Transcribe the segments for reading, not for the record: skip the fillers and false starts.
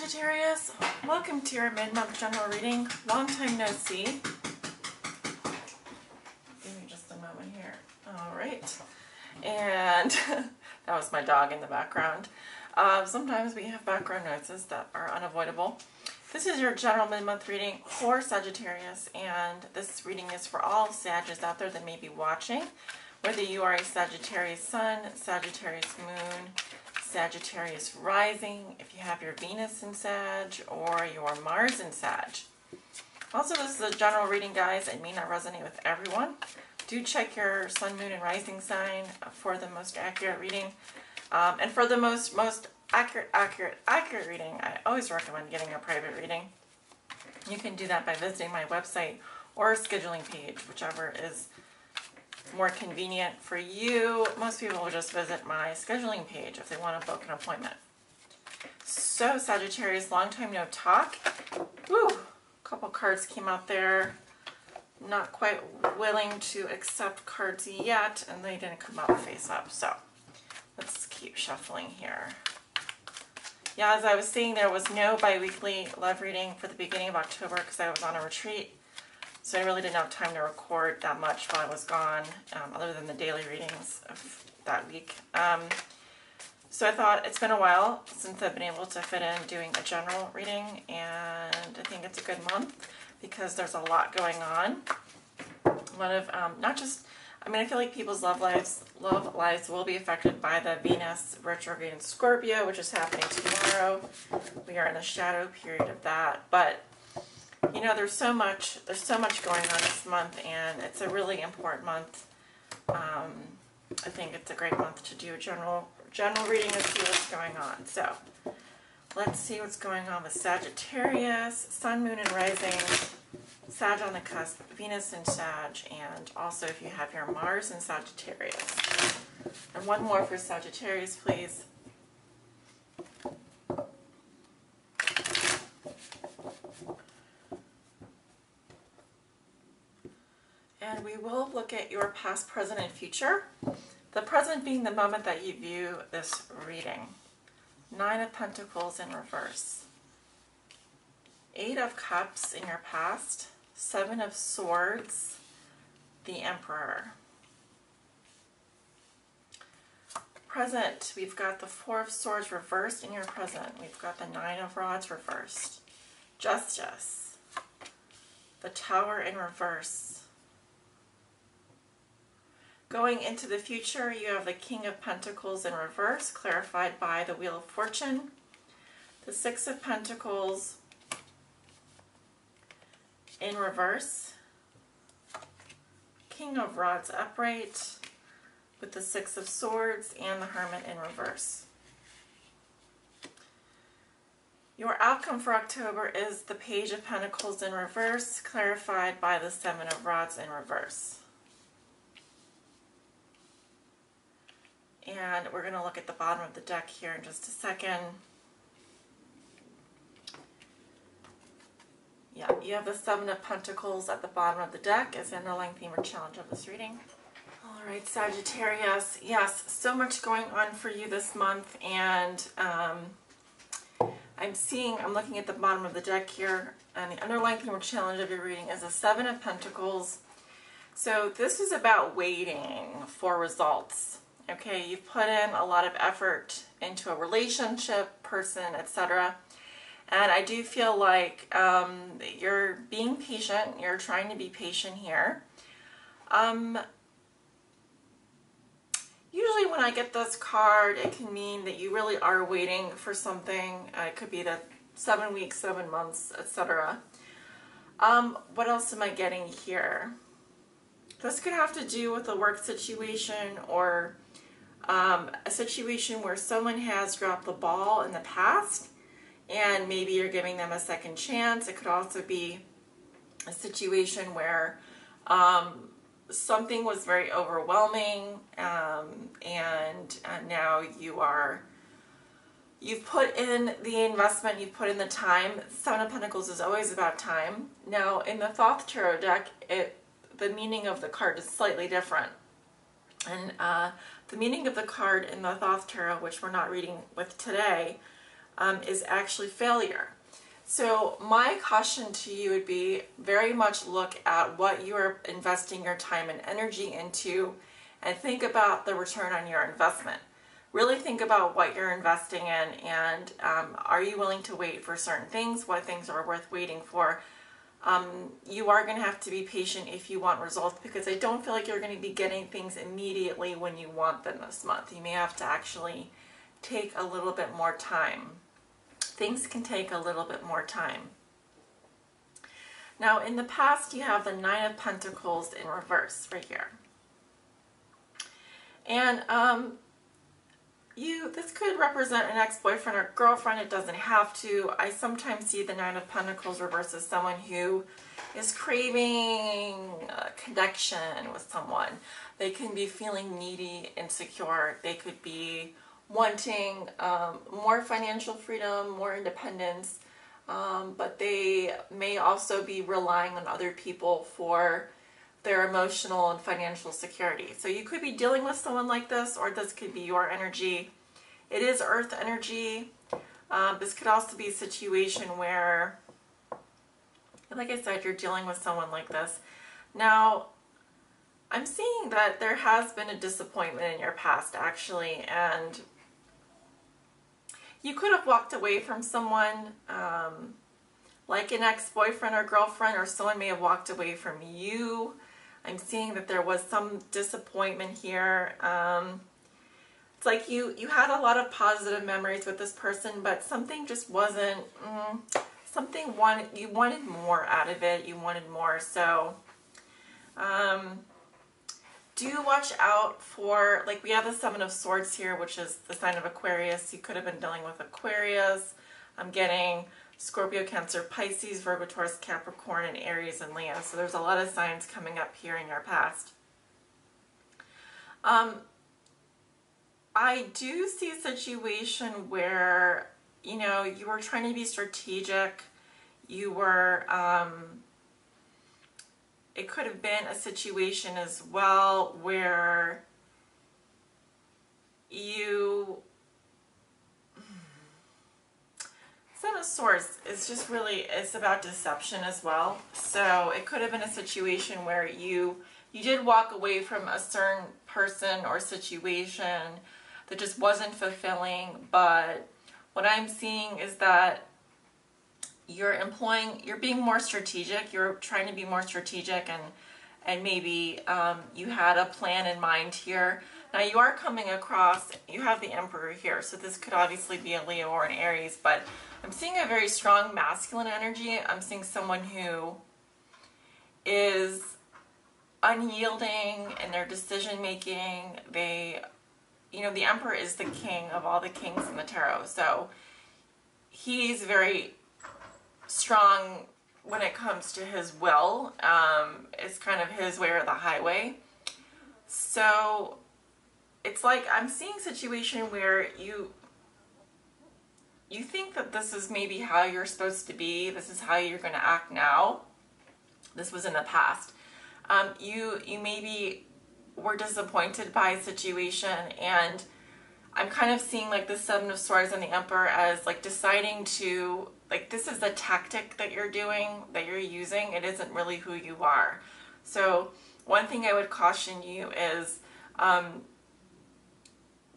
Sagittarius, welcome to your mid-month general reading. Long time no see. Give me just a moment here. All right. And that was my dog in the background. Sometimes we have background noises that are unavoidable. This is your general mid-month reading for Sagittarius, and this reading is for all Sagittarius out there that may be watching, whether you are a Sagittarius Sun, Sagittarius Moon, Sagittarius rising, if you have your Venus in Sag, or your Mars in Sag. Also, this is a general reading, guys. It may not resonate with everyone. Do check your Sun, Moon, and Rising sign for the most accurate reading. And for the most accurate reading, I always recommend getting a private reading. You can do that by visiting my website or scheduling page, whichever is more convenient for you. Most people will just visit my scheduling page if they want to book an appointment. So Sagittarius, long time no talk. Woo! A couple cards came out there. Not quite willing to accept cards yet, and they didn't come out face up. So let's keep shuffling here. Yeah, as I was saying, there was no bi-weekly love reading for the beginning of October because I was on a retreat. So I really didn't have time to record that much while I was gone, other than the daily readings of that week. So I thought it's been a while since I've been able to fit in doing a general reading, and I think it's a good month because there's a lot going on. A lot of, not just, I mean, I feel like people's love lives will be affected by the Venus retrograde in Scorpio, which is happening tomorrow. We are in the shadow period of that, but you know, there's so much going on this month, and it's a really important month. I think it's a great month to do a general reading and see what's going on. So let's see what's going on with Sagittarius, Sun, Moon, and Rising, Sag on the cusp, Venus in Sag, and also if you have your Mars in Sagittarius. And one more for Sagittarius, please. And we will look at your past, present, and future. The present being the moment that you view this reading. 9 of Pentacles in reverse. 8 of Cups in your past. 7 of Swords. The Emperor. Present, we've got the 4 of Swords reversed in your present. We've got the 9 of Rods reversed. Justice. The Tower in reverse. Going into the future, you have the King of Pentacles in reverse, clarified by the Wheel of Fortune. The 6 of Pentacles in reverse. King of Rods upright, with the 6 of Swords and the Hermit in reverse. Your outcome for October is the Page of Pentacles in reverse, clarified by the 7 of Rods in reverse. And we're going to look at the bottom of the deck here in just a second. Yeah, you have the 7 of Pentacles at the bottom of the deck as the underlying theme or challenge of this reading. All right, Sagittarius. Yes, so much going on for you this month, and I'm looking at the bottom of the deck here, and the underlying theme or challenge of your reading is the 7 of Pentacles. So this is about waiting for results. Okay, you've put in a lot of effort into a relationship, person, etc. And I do feel like you're being patient. You're trying to be patient here. Usually when I get this card, it can mean that you really are waiting for something. It could be the 7 weeks, 7 months, etc. What else am I getting here? This could have to do with a work situation or a situation where someone has dropped the ball in the past and maybe you're giving them a second chance. It could also be a situation where something was very overwhelming and now you've put in the investment, you've put in the time. 7 of Pentacles is always about time. Now in the Thoth Tarot deck, the meaning of the card is slightly different. And the meaning of the card in the Thoth Tarot, which we're not reading with today, is actually failure. So my caution to you would be very much look at what you are investing your time and energy into, and think about the return on your investment. Really think about what you're investing in, and are you willing to wait for certain things? What things are worth waiting for? You are going to have to be patient if you want results, because I don't feel like you're going to be getting things immediately when you want them this month. You may have to actually take a little bit more time. Things can take a little bit more time. Now, in the past, you have the Nine of Pentacles in reverse right here. And this could represent an ex-boyfriend or girlfriend. It doesn't have to. I sometimes see the Nine of Pentacles reverse as someone who is craving a connection with someone. They can be feeling needy, insecure. They could be wanting more financial freedom, more independence, but they may also be relying on other people for their emotional and financial security. So you could be dealing with someone like this, or this could be your energy. It is earth energy. This could also be a situation where, like I said, you're dealing with someone like this. Now, I'm seeing that there has been a disappointment in your past, actually, and you could have walked away from someone, like an ex-boyfriend or girlfriend, or someone may have walked away from you. I'm seeing that there was some disappointment here. It's like you had a lot of positive memories with this person, but something just wasn't, you wanted more out of it. You wanted more. So do watch out for, like, we have the Seven of Swords here, which is the sign of Aquarius. You could have been dealing with Aquarius. I'm getting Scorpio, Cancer, Pisces, Virgo, Taurus, Capricorn, and Aries, and Leo. So there's a lot of signs coming up here in your past. I do see a situation where, you know, you were trying to be strategic. You were, it could have been a situation as well where you, Seven of Swords is just really, it's about deception as well. So it could have been a situation where you did walk away from a certain person or situation that just wasn't fulfilling, but what I'm seeing is that you're being more strategic. You're trying to be more strategic, and maybe you had a plan in mind here. Now you are coming across, you have the Emperor here, so this could obviously be a Leo or an Aries, but I'm seeing a very strong masculine energy. I'm seeing someone who is unyielding in their decision making. You know, the Emperor is the king of all the kings in the tarot, so he's very strong when it comes to his will. It's kind of his way or the highway. So it's like I'm seeing a situation where you think that this is maybe how you're supposed to be. This is how you're going to act now. This was in the past. You maybe were disappointed by a situation, and I'm kind of seeing like the Seven of Swords and the Emperor as like deciding to, like, this is the tactic that you're doing, that you're using. It isn't really who you are. So one thing I would caution you is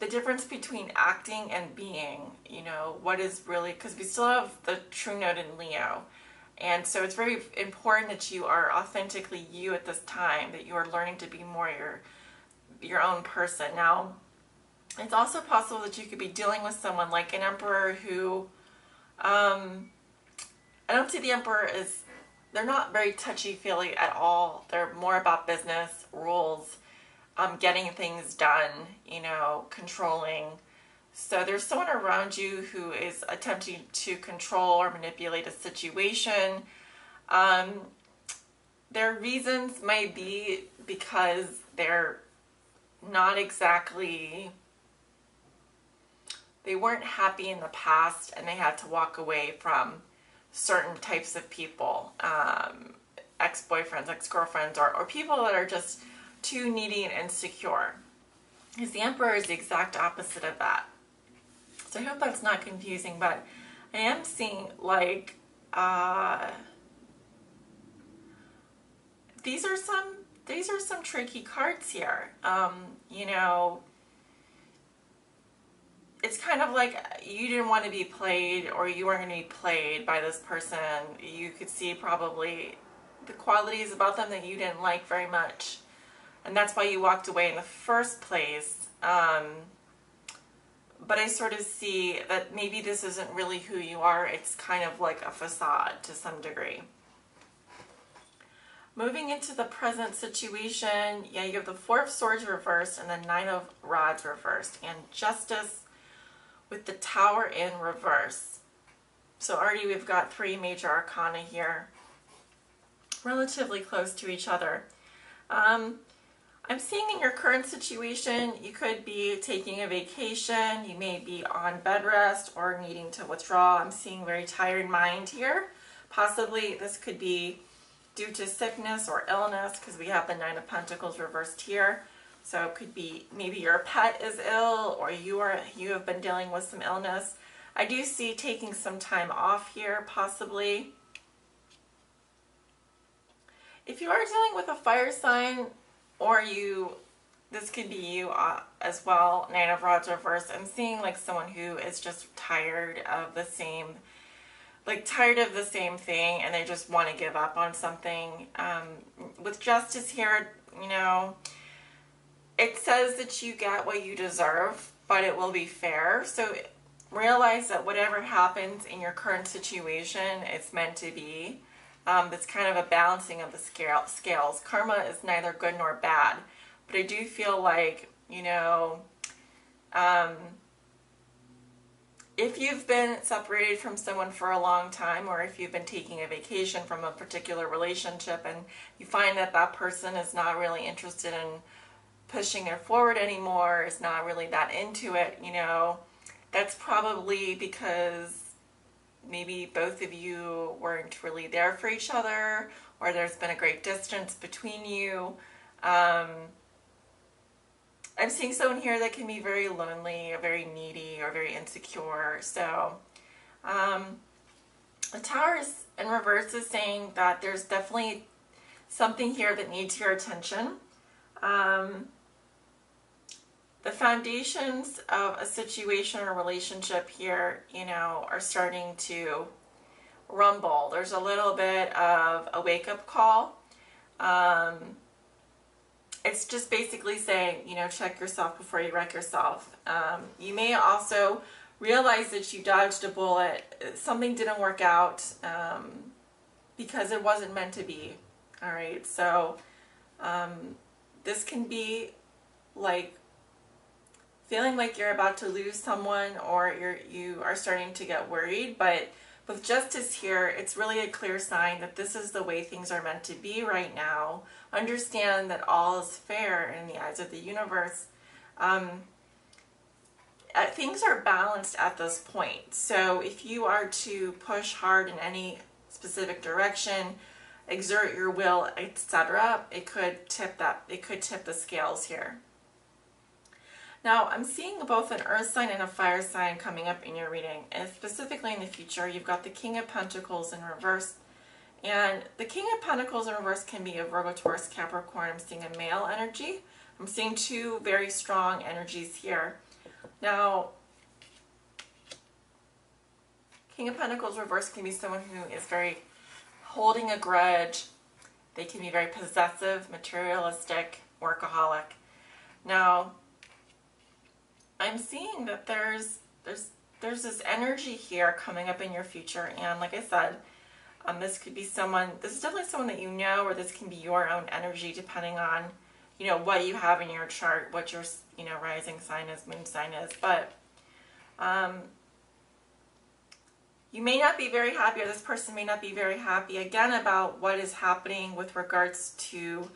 the difference between acting and being, you know, what is really, because we still have the true note in Leo. And so it's very important that you are authentically you at this time, that you are learning to be more your own person. Now, it's also possible that you could be dealing with someone like an Emperor who, I don't see the Emperor as, they're not very touchy-feely at all. They're more about business, rules, getting things done, you know, controlling. So there's someone around you who is attempting to control or manipulate a situation. Their reasons may be because they're not exactly, they weren't happy in the past and they had to walk away from certain types of people, ex-boyfriends, ex-girlfriends, or people that are just too needy and insecure. Because the Emperor is the exact opposite of that. So I hope that's not confusing, but I am seeing like these are some tricky cards here. You know, it's kind of like you didn't want to be played, or you weren't going to be played by this person. You could see probably the qualities about them that you didn't like very much, and that's why you walked away in the first place. But I sort of see that maybe this isn't really who you are. It's kind of like a facade to some degree. Moving into the present situation, yeah, you have the Four of Swords reversed and the Nine of Rods reversed, and Justice with the Tower in reverse. So already we've got three major arcana here, relatively close to each other. I'm seeing in your current situation, you could be taking a vacation, you may be on bed rest or needing to withdraw. I'm seeing very tired mind here. Possibly this could be due to sickness or illness, because we have the Nine of Pentacles reversed here. So it could be maybe your pet is ill, or you have been dealing with some illness. I do see taking some time off here, possibly. If you are dealing with a fire sign, or this could be you as well, Nine of Rods reversed. I'm seeing like someone who is just tired of the same thing, and they just want to give up on something. With Justice here, you know, it says that you get what you deserve, but it will be fair. So realize that whatever happens in your current situation, it's meant to be. It's kind of a balancing of the scales. Karma is neither good nor bad, but I do feel like, you know, if you've been separated from someone for a long time, or if you've been taking a vacation from a particular relationship and you find that that person is not really interested in pushing it forward anymore, is not really that into it, you know, that's probably because maybe both of you weren't really there for each other, or there's been a great distance between you. I'm seeing someone here that can be very lonely, or very needy, or very insecure. So the Tower is in reverse is saying that there's definitely something here that needs your attention. The foundations of a situation or relationship here, you know, are starting to rumble. There's a little bit of a wake-up call. It's just basically saying, you know, check yourself before you wreck yourself. You may also realize that you dodged a bullet. Something didn't work out because it wasn't meant to be. All right, so this can be like feeling like you're about to lose someone, or you are starting to get worried. But with Justice here, it's really a clear sign that this is the way things are meant to be right now. Understand that all is fair in the eyes of the universe. Things are balanced at this point. So if you are to push hard in any specific direction, exert your will, etc., it could tip the scales here. Now, I'm seeing both an earth sign and a fire sign coming up in your reading, and specifically in the future, you've got the King of Pentacles in reverse, and the King of Pentacles in reverse can be a Virgo, Taurus, Capricorn. I'm seeing a male energy. I'm seeing two very strong energies here. Now, King of Pentacles reverse can be someone who is very holding a grudge. They can be very possessive, materialistic, workaholic. Now, I'm seeing that there's this energy here coming up in your future, and like I said, this is definitely someone that you know, or this can be your own energy, depending on, you know, what you have in your chart, what your, you know, rising sign is, moon sign is. But you may not be very happy, or this person may not be very happy, again, about what is happening with regards to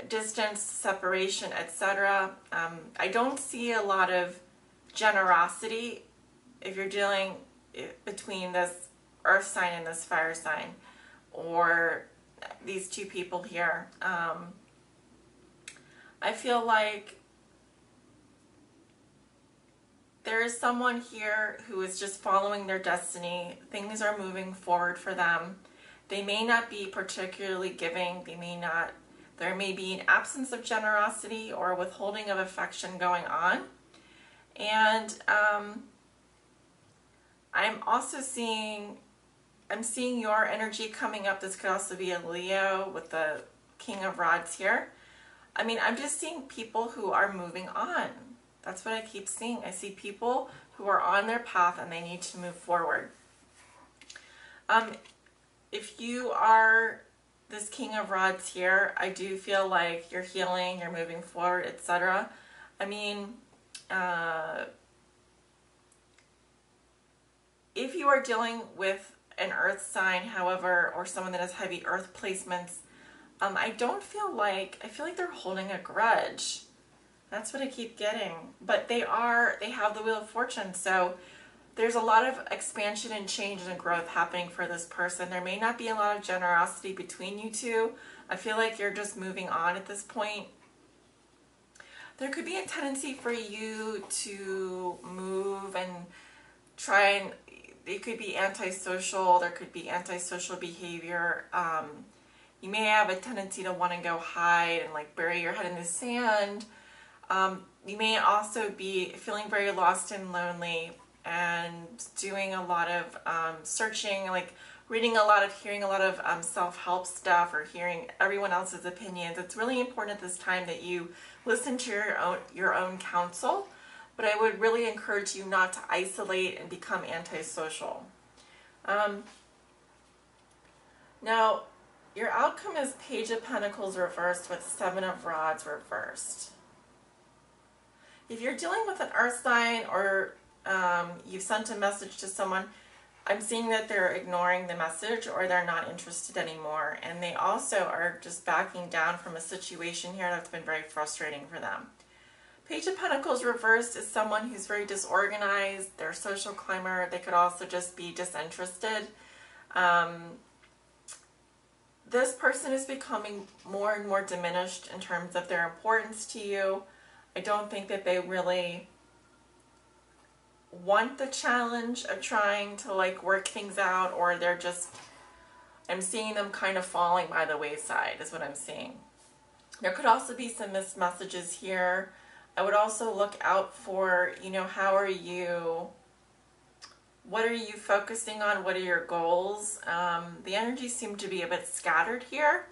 distance, separation, etc. I don't see a lot of generosity if you're dealing between this earth sign and this fire sign, or these two people here. I feel like there is someone here who is just following their destiny. Things are moving forward for them. They may not be particularly giving. There may be an absence of generosity or withholding of affection going on. And I'm seeing your energy coming up. This could also be a Leo with the King of Rods here. I mean, I'm just seeing people who are moving on. That's what I keep seeing. I see people who are on their path and they need to move forward. If you are this King of Rods here, I do feel like you're healing, you're moving forward, etc. I mean, if you are dealing with an earth sign, however, or someone that has heavy earth placements, I feel like they're holding a grudge. That's what I keep getting. But they have the Wheel of Fortune, so there's a lot of expansion and change and growth happening for this person. There may not be a lot of generosity between you two. I feel like you're just moving on at this point. There could be a tendency for you to move and try and, it could be antisocial, there could be antisocial behavior. You may have a tendency to want to go hide and like bury your head in the sand. You may also be feeling very lost and lonely and doing a lot of searching, like hearing a lot of self-help stuff or hearing everyone else's opinions. It's really important at this time that you listen to your own counsel, but I would really encourage you not to isolate and become antisocial. Now, your outcome is Page of Pentacles reversed with Seven of Rods reversed. If you're dealing with an earth sign or you've sent a message to someone, I'm seeing that they're ignoring the message or they're not interested anymore. And they also are just backing down from a situation here that's been very frustrating for them. Page of Pentacles reversed is someone who's very disorganized. They're a social climber. They could also just be disinterested. This person is becoming more and more diminished in terms of their importance to you. I don't think that they really want the challenge of trying to like work things out, or they're just, I'm seeing them kind of falling by the wayside is what I'm seeing. There could also be some missed messages here. I would also look out for, what are you focusing on? What are your goals? The energies seem to be a bit scattered here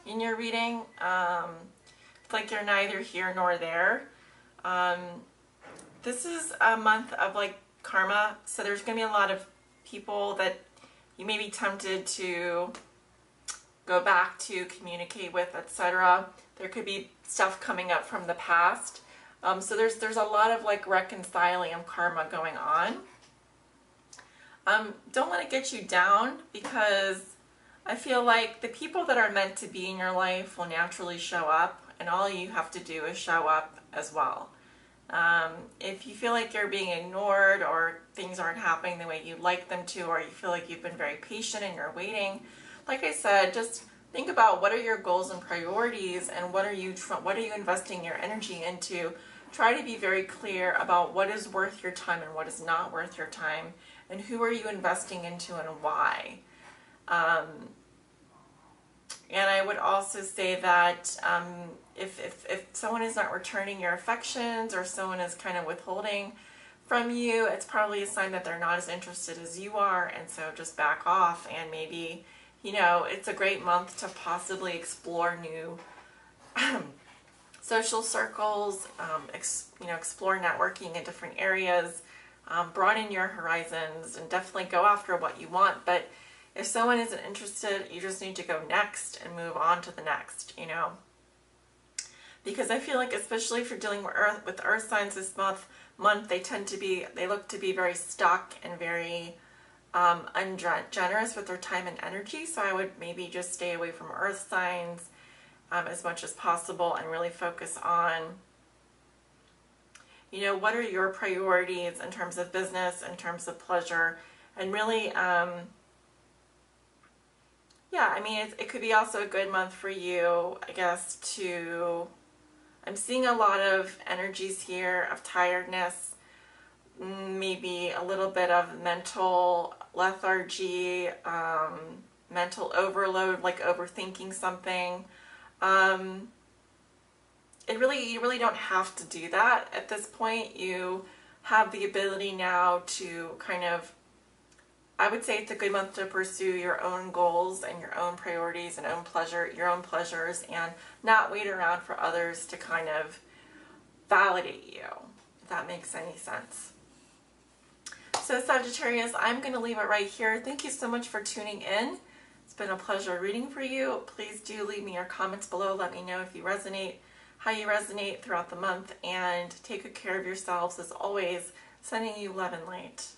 in your reading. It's like you're neither here nor there. This is a month of like karma, so there's going to be a lot of people that you may be tempted to go back to, communicate with, etc. There could be stuff coming up from the past. So there's a lot of like reconciling of karma going on. Don't let it get you down, because I feel like the people that are meant to be in your life will naturally show up, and all you have to do is show up as well. If you feel like you're being ignored or things aren't happening the way you'd like them to, or you feel like you've been very patient and you're waiting, like I said, just think about what are your goals and priorities, and what are you investing your energy into. Try to be very clear about what is worth your time and what is not worth your time, and who are you investing into and why. And I would also say that if someone is not returning your affections, or someone is kind of withholding from you, it's probably a sign that they're not as interested as you are, and so just back off. And maybe, it's a great month to possibly explore new social circles, explore networking in different areas, broaden your horizons, and definitely go after what you want. But if someone isn't interested, you just need to go next and move on to the next, Because I feel like, especially if you're dealing with earth signs this month, they look to be very stuck and very ungenerous with their time and energy. So I would maybe just stay away from earth signs as much as possible, and really focus on, what are your priorities in terms of business, in terms of pleasure, and really, it could be also a good month for you, I guess, I'm seeing a lot of energies here of tiredness, maybe a little bit of mental lethargy, mental overload, like overthinking something. You really don't have to do that at this point. You have the ability now to kind of, I would say it's a good month to pursue your own goals and your own priorities and your own pleasures, and not wait around for others to kind of validate you, if that makes any sense. So Sagittarius, I'm going to leave it right here. Thank you so much for tuning in. It's been a pleasure reading for you. Please do leave me your comments below. Let me know if you resonate, how you resonate throughout the month, and take good care of yourselves. As always, sending you love and light.